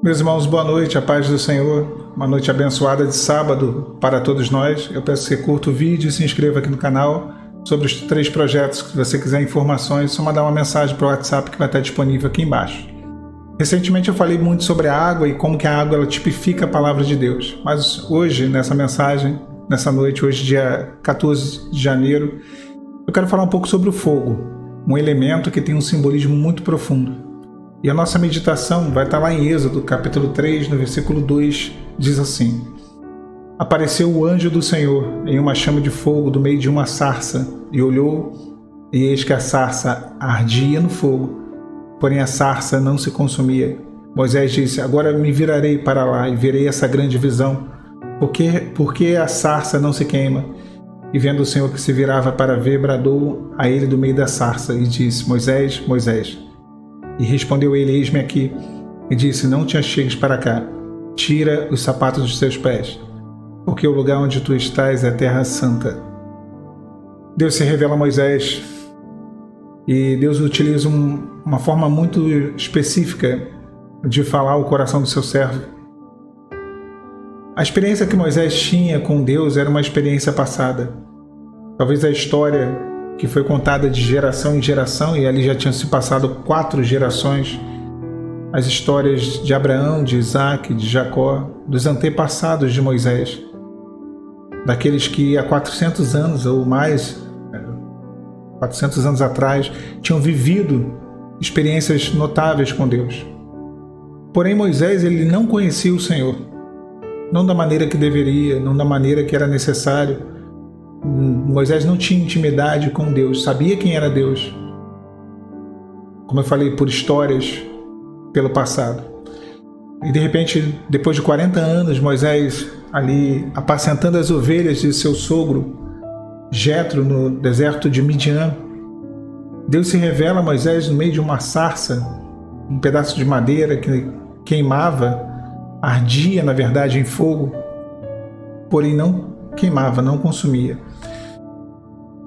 Meus irmãos, boa noite, a paz do Senhor, uma noite abençoada de sábado para todos nós. Eu peço que você curta o vídeo e se inscreva aqui no canal. Sobre os 3 projetos, se você quiser informações, é só mandar uma mensagem para o WhatsApp que vai estar disponível aqui embaixo. Recentemente eu falei muito sobre a água e como que a água ela tipifica a palavra de Deus. Mas hoje, nessa mensagem, nessa noite, hoje dia 14 de janeiro, eu quero falar um pouco sobre o fogo, um elemento que tem um simbolismo muito profundo. E a nossa meditação vai estar lá em Êxodo, capítulo 3, no versículo 2, diz assim: Apareceu o anjo do Senhor em uma chama de fogo do meio de uma sarça, e olhou, e eis que a sarça ardia no fogo, porém a sarça não se consumia. Moisés disse: Agora me virarei para lá e verei essa grande visão. Por que a sarça não se queima? E vendo o Senhor que se virava para ver, bradou a ele do meio da sarça e disse: Moisés, Moisés. E respondeu ele: Eis-me aqui. E disse: Não te achegues para cá, tira os sapatos dos teus pés, porque o lugar onde tu estás é terra santa. Deus se revela a Moisés e Deus utiliza uma forma muito específica de falar ao coração do seu servo. A experiência que Moisés tinha com Deus era uma experiência passada. Talvez a história que foi contada de geração em geração, e ali já tinham se passado 4 gerações, as histórias de Abraão, de Isaac, de Jacó, dos antepassados de Moisés, daqueles que há 400 anos ou mais, 400 anos atrás, tinham vivido experiências notáveis com Deus. Porém, Moisés ele não conhecia o Senhor, não da maneira que deveria, não da maneira que era necessário. Moisés não tinha intimidade com Deus, sabia quem era Deus, como eu falei, por histórias, pelo passado. E de repente, depois de 40 anos, Moisés ali apacentando as ovelhas de seu sogro Jetro no deserto de Midian, Deus se revela a Moisés no meio de uma sarça, um pedaço de madeira que queimava, ardia na verdade em fogo, porém não queimava, não consumia.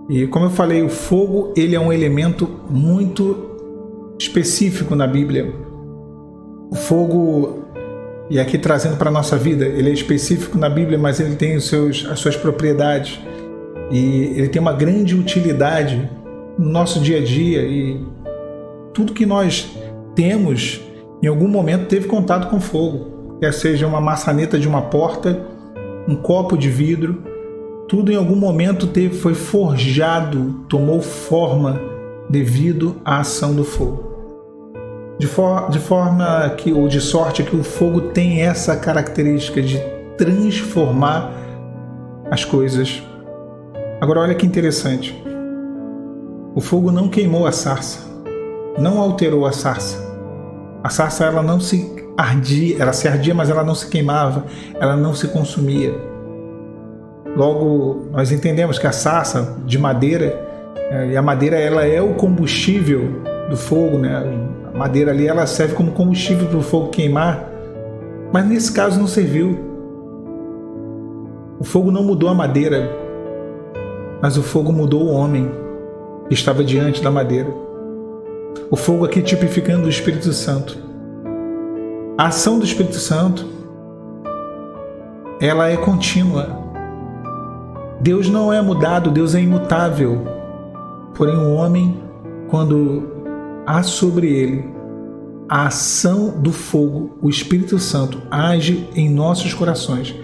E como eu falei, o fogo ele é um elemento muito específico na Bíblia. O fogo, e aqui trazendo para a nossa vida, ele é específico na Bíblia, mas ele tem as suas propriedades e ele tem uma grande utilidade no nosso dia a dia, e tudo que nós temos em algum momento teve contato com fogo, quer seja uma maçaneta de uma porta, um copo de vidro, tudo em algum momento foi forjado, tomou forma devido à ação do fogo. De sorte que o fogo tem essa característica de transformar as coisas. Agora olha que interessante. O fogo não queimou a sarça, não alterou a sarça. A sarça ela não se ardia, ela se ardia, mas ela não se queimava, ela não se consumia. Logo, nós entendemos que a sarça de madeira, e a madeira ela é o combustível do fogo, né? A madeira ali ela serve como combustível para o fogo queimar, mas nesse caso não serviu. O fogo não mudou a madeira, mas o fogo mudou o homem que estava diante da madeira. O fogo aqui tipificando o Espírito Santo. A ação do Espírito Santo, ela é contínua. Deus não é mudado, Deus é imutável. Porém, o homem, quando há sobre ele a ação do fogo, o Espírito Santo age em nossos corações,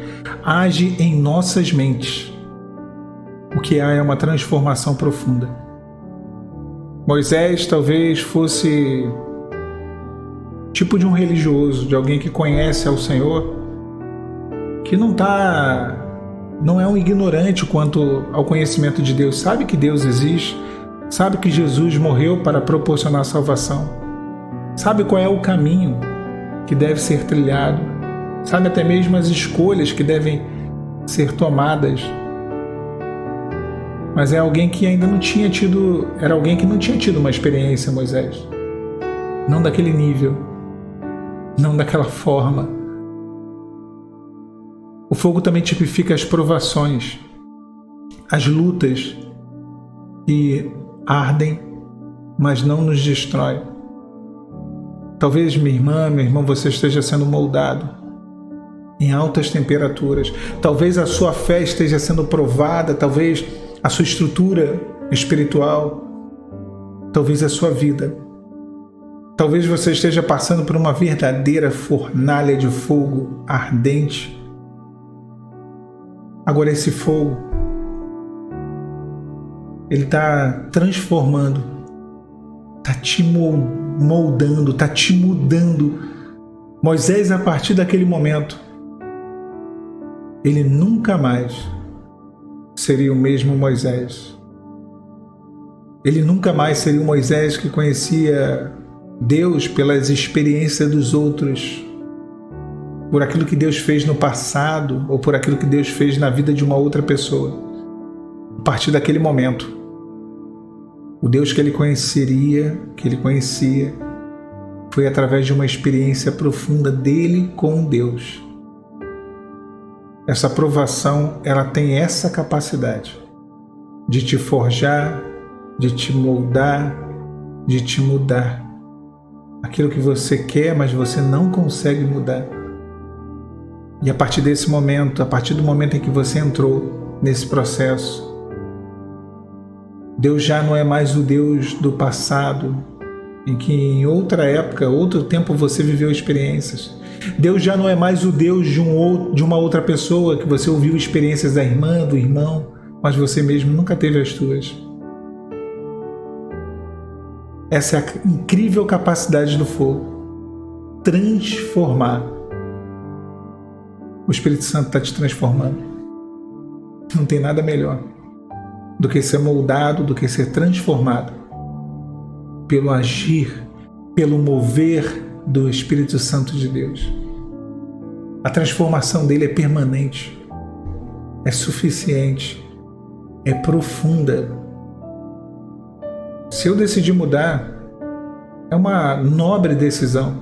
age em nossas mentes. O que há é uma transformação profunda. Moisés talvez fosse tipo de um religioso, de alguém que conhece ao Senhor, que não é um ignorante quanto ao conhecimento de Deus, sabe que Deus existe, sabe que Jesus morreu para proporcionar salvação, sabe qual é o caminho que deve ser trilhado, sabe até mesmo as escolhas que devem ser tomadas. Mas é alguém que ainda não tinha tido, era alguém que não tinha tido uma experiência, Moisés. Não daquele nível, não daquela forma. O fogo também tipifica as provações, as lutas que ardem, mas não nos destrói. Talvez, minha irmã, meu irmão, você esteja sendo moldado em altas temperaturas. Talvez a sua fé esteja sendo provada, talvez a sua estrutura espiritual, talvez a sua vida. Talvez você esteja passando por uma verdadeira fornalha de fogo ardente. Agora esse fogo, ele está transformando, está te moldando, está te mudando. Moisés, a partir daquele momento, ele nunca mais seria o mesmo Moisés. Ele nunca mais seria o Moisés que conhecia Deus pelas experiências dos outros, por aquilo que Deus fez no passado ou por aquilo que Deus fez na vida de uma outra pessoa. A partir daquele momento, o Deus que ele conhecia, foi através de uma experiência profunda dele com Deus. Essa provação, ela tem essa capacidade de te forjar, de te moldar, de te mudar. Aquilo que você quer, mas você não consegue mudar. E a partir desse momento, a partir do momento em que você entrou nesse processo, Deus já não é mais o Deus do passado, em que em outra época, outro tempo você viveu experiências. Deus já não é mais o Deus de uma outra pessoa, que você ouviu experiências da irmã, do irmão, mas você mesmo nunca teve as tuas. Essa é a incrível capacidade do fogo. Transformar. O Espírito Santo está te transformando. Não tem nada melhor do que ser moldado, do que ser transformado pelo agir, pelo mover do Espírito Santo de Deus. A transformação dele é permanente, é suficiente, é profunda. Se eu decidir mudar, é uma nobre decisão,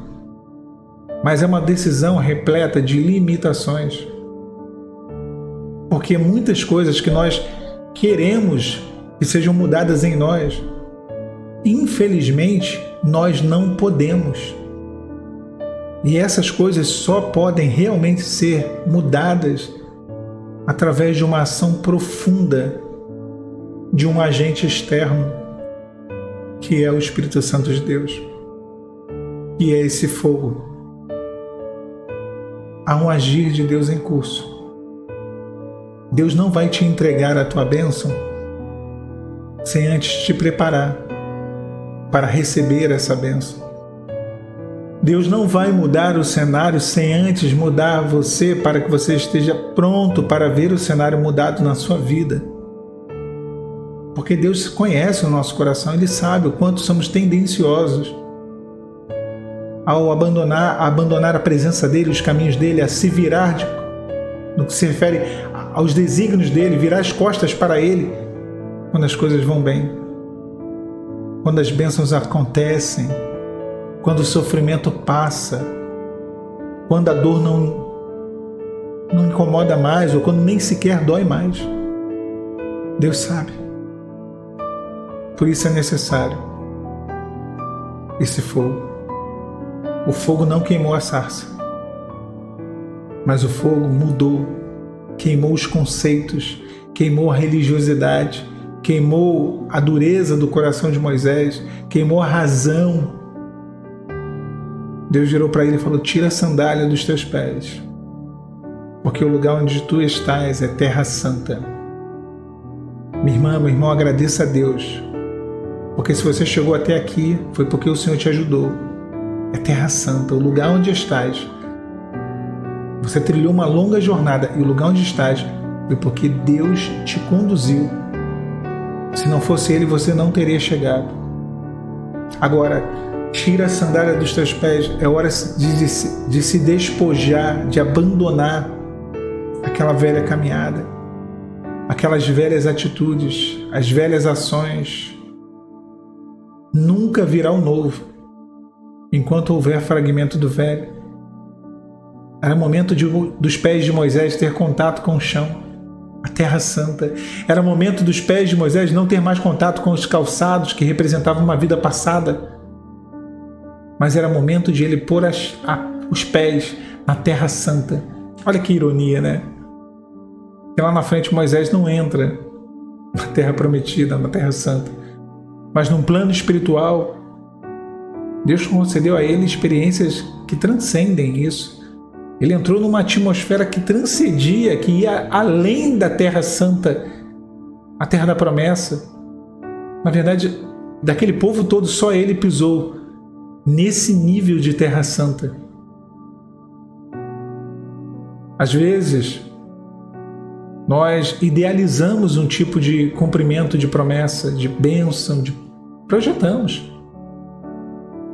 mas é uma decisão repleta de limitações. Porque muitas coisas que nós queremos que sejam mudadas em nós, infelizmente, nós não podemos. E essas coisas só podem realmente ser mudadas através de uma ação profunda de um agente externo, que é o Espírito Santo de Deus, que é esse fogo. Há um agir de Deus em curso. Deus não vai te entregar a tua bênção sem antes te preparar para receber essa bênção. Deus não vai mudar o cenário sem antes mudar você, para que você esteja pronto para ver o cenário mudado na sua vida. Porque Deus conhece o nosso coração, Ele sabe o quanto somos tendenciosos ao abandonar a presença dEle, os caminhos dEle, a se virar no que se refere aos desígnios dEle, virar as costas para Ele quando as coisas vão bem, quando as bênçãos acontecem, quando o sofrimento passa, quando a dor não incomoda mais, ou quando nem sequer dói mais. Deus sabe. Por isso é necessário esse fogo. O fogo não queimou a sarça, mas o fogo mudou, queimou os conceitos, queimou a religiosidade, queimou a dureza do coração de Moisés, queimou a razão. Deus virou para ele e falou: tira a sandália dos teus pés, porque o lugar onde tu estás é terra santa. Minha irmã, meu irmão, agradeça a Deus, porque se você chegou até aqui, foi porque o Senhor te ajudou. É terra santa, o lugar onde estás. Você trilhou uma longa jornada e o lugar onde estás foi porque Deus te conduziu. Se não fosse Ele, você não teria chegado. Agora, tira a sandália dos teus pés. É hora de se despojar, de abandonar aquela velha caminhada, aquelas velhas atitudes, as velhas ações. Nunca virá o novo enquanto houver fragmento do velho. Era momento dos pés de Moisés ter contato com o chão, a terra santa. Era momento dos pés de Moisés não ter mais contato com os calçados que representavam uma vida passada. mas era momento de ele pôr os pés na Terra Santa. Olha que ironia, né? Que lá na frente Moisés não entra na Terra Prometida, na Terra Santa, mas num plano espiritual, Deus concedeu a ele experiências que transcendem isso. Ele entrou numa atmosfera que transcendia, que ia além da Terra Santa, a Terra da Promessa. Na verdade, daquele povo todo, só ele pisou nesse nível de Terra Santa. Às vezes, nós idealizamos um tipo de cumprimento de promessa, de bênção, projetamos.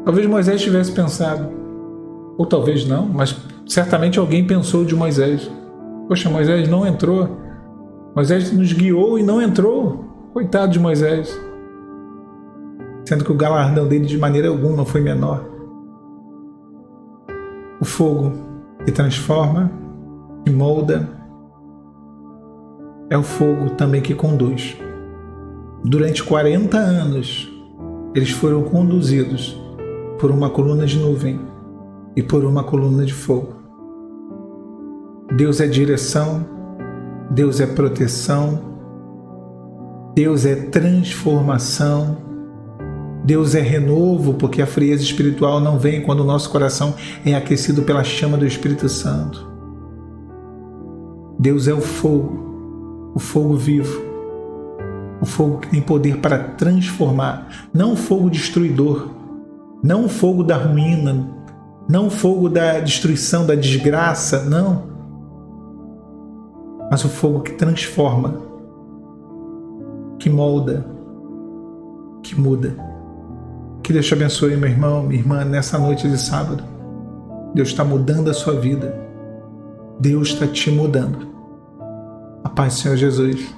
Talvez Moisés tivesse pensado, ou talvez não, mas certamente alguém pensou de Moisés. Poxa, Moisés não entrou. Moisés nos guiou e não entrou. Coitado de Moisés. Sendo que o galardão dele de maneira alguma foi menor. O fogo que transforma, que molda, é o fogo também que conduz. Durante 40 anos, eles foram conduzidos por uma coluna de nuvem e por uma coluna de fogo. Deus é direção, Deus é proteção, Deus é transformação, Deus é renovo, porque a frieza espiritual não vem quando o nosso coração é aquecido pela chama do Espírito Santo. Deus é o fogo vivo, o fogo que tem poder para transformar, não o fogo destruidor, não o fogo da ruína, não o fogo da destruição, da desgraça, não, mas o fogo que transforma, que molda, que muda. Que Deus te abençoe, meu irmão, minha irmã, nessa noite de sábado. Deus está mudando a sua vida. Deus está te mudando. A paz do Senhor Jesus.